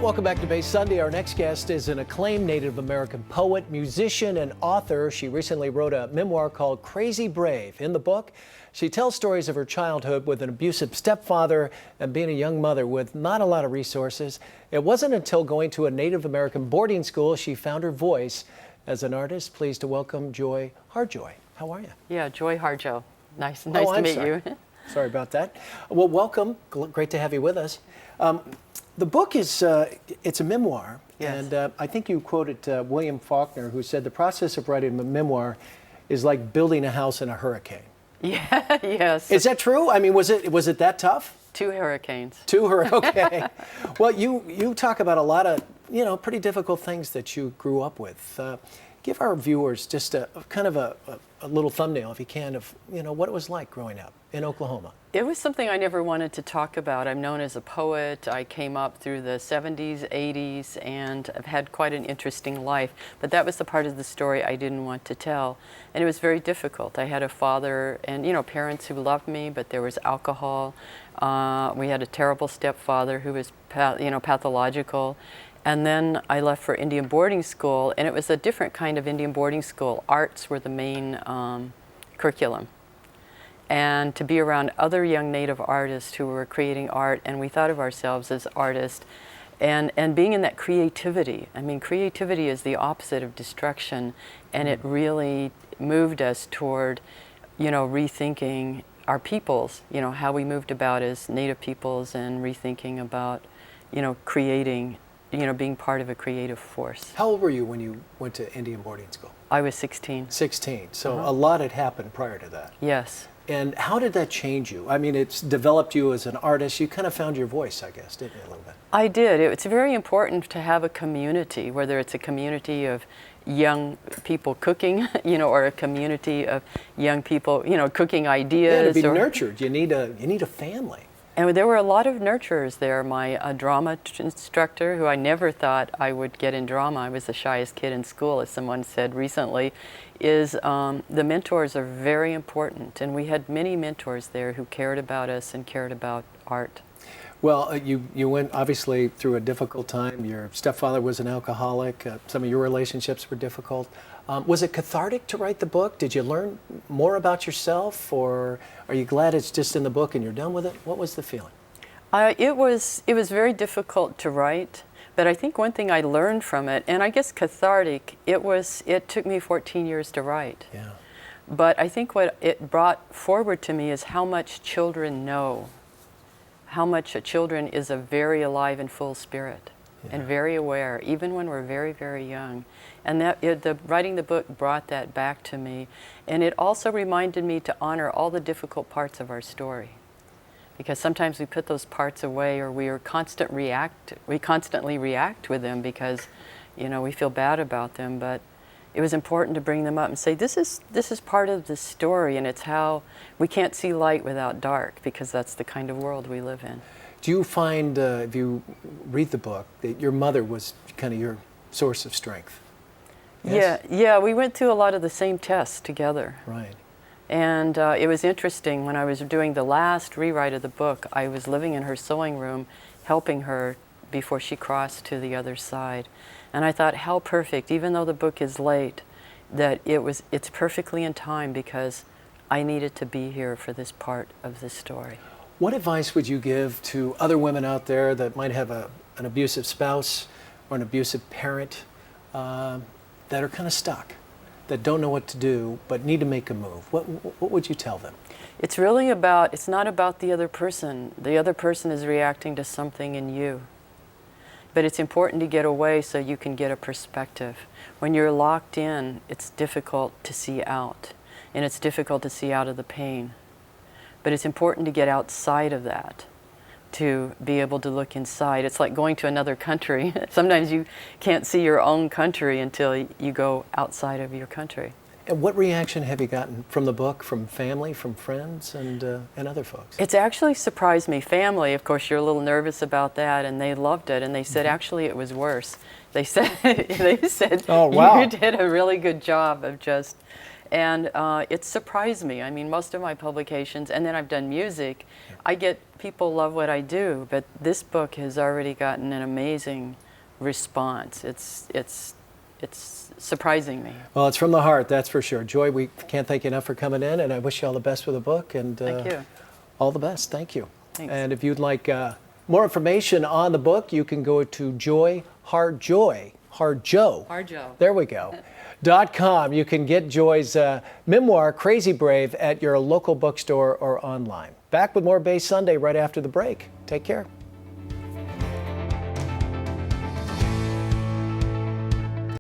Welcome back to Bay Sunday. Our next guest is an acclaimed Native American poet, musician, and author. She recently wrote a memoir called Crazy Brave. In the book, she tells stories of her childhood with an abusive stepfather and being a young mother with not a lot of resources. It wasn't until going to a Native American boarding school she found her voice as an artist. Pleased to welcome Joy Harjo. How are you? Yeah, Joy Harjo. Nice to meet you. Sorry about that. Well, welcome. Great to have you with us. The book is, it's a memoir, yes. And I think you quoted William Faulkner, who said the process of writing a memoir is like building a house in a hurricane. Yeah, yes. Is that true? I mean, was it that tough? 2 hurricanes. Okay. Well, you talk about a lot of, pretty difficult things that you grew up with. Give our viewers just a kind of a little thumbnail, if you can, of, what it was like growing up in Oklahoma. It was something I never wanted to talk about. I'm known as a poet. I came up through the 70s, 80s, and I've had quite an interesting life. But that was the part of the story I didn't want to tell. And it was very difficult. I had a father and, parents who loved me, but there was alcohol. We had a terrible stepfather who was, pathological. And then I left for Indian boarding school, and it was a different kind of Indian boarding school. Arts were the main curriculum. And to be around other young Native artists who were creating art, and we thought of ourselves as artists, and being in that creativity. I mean, creativity is the opposite of destruction, and it really moved us toward, rethinking our peoples, how we moved about as Native peoples, and rethinking about, creating, being part of a creative force. How old were you when you went to Indian boarding school? I was 16. 16. So a lot had happened prior to that. Yes. And how did that change you? I mean, it's developed you as an artist. You kind of found your voice, I guess, didn't you, a little bit? I did. It's very important to have a community, whether it's a community of young people cooking, or a community of young people, cooking ideas. Yeah, to be nurtured, you need a family. And there were a lot of nurturers there. My drama instructor, who I never thought I would get in drama, I was the shyest kid in school, as someone said recently, is the mentors are very important. And we had many mentors there who cared about us and cared about art. Well, you went obviously through a difficult time. Your stepfather was an alcoholic. Some of your relationships were difficult. Was it cathartic to write the book? Did you learn more about yourself, or are you glad it's just in the book and you're done with it? What was the feeling? It was very difficult to write, but I think one thing I learned from it, and I guess cathartic, it took me 14 years to write. Yeah. But I think what it brought forward to me is how much children know, how much a children is a very alive and full spirit. Yeah. And very aware, even when we're very, very young. And writing the book brought that back to me. And it also reminded me to honor all the difficult parts of our story. Because sometimes we put those parts away, or we constantly react with them because, we feel bad about them. But it was important to bring them up and say, this is part of the story, and it's how we can't see light without dark, because that's the kind of world we live in. Do you find, if you read the book, that your mother was kind of your source of strength? Yes? Yeah, we went through a lot of the same tests together. Right. And it was interesting, when I was doing the last rewrite of the book, I was living in her sewing room, helping her before she crossed to the other side. And I thought, how perfect, even though the book is late, that it's perfectly in time, because I needed to be here for this part of the story. What advice would you give to other women out there that might have an abusive spouse or an abusive parent that are kind of stuck, that don't know what to do but need to make a move? What would you tell them? It's not about the other person. The other person is reacting to something in you. But it's important to get away so you can get a perspective. When you're locked in, it's difficult to see out, and it's difficult to see out of the pain. But it's important to get outside of that, to be able to look inside. It's like going to another country. Sometimes you can't see your own country until you go outside of your country. And what reaction have you gotten from the book, from family, from friends, and other folks? It's actually surprised me. Family, of course, you're a little nervous about that, and they loved it, and they said, actually, it was worse. They said, oh, wow. You did a really good job of just... And it surprised me. I mean, most of my publications, and then I've done music, I get people love what I do, but this book has already gotten an amazing response. It's surprising me. Well, it's from the heart, that's for sure. Joy, we can't thank you enough for coming in, and I wish you all the best with the book. And Thank you. All the best. Thank you. Thanks. And if you'd like more information on the book, you can go to Harjo. There we go. .com. You can get Joy's memoir, Crazy Brave, at your local bookstore or online. Back with more Bay Sunday right after the break. Take care.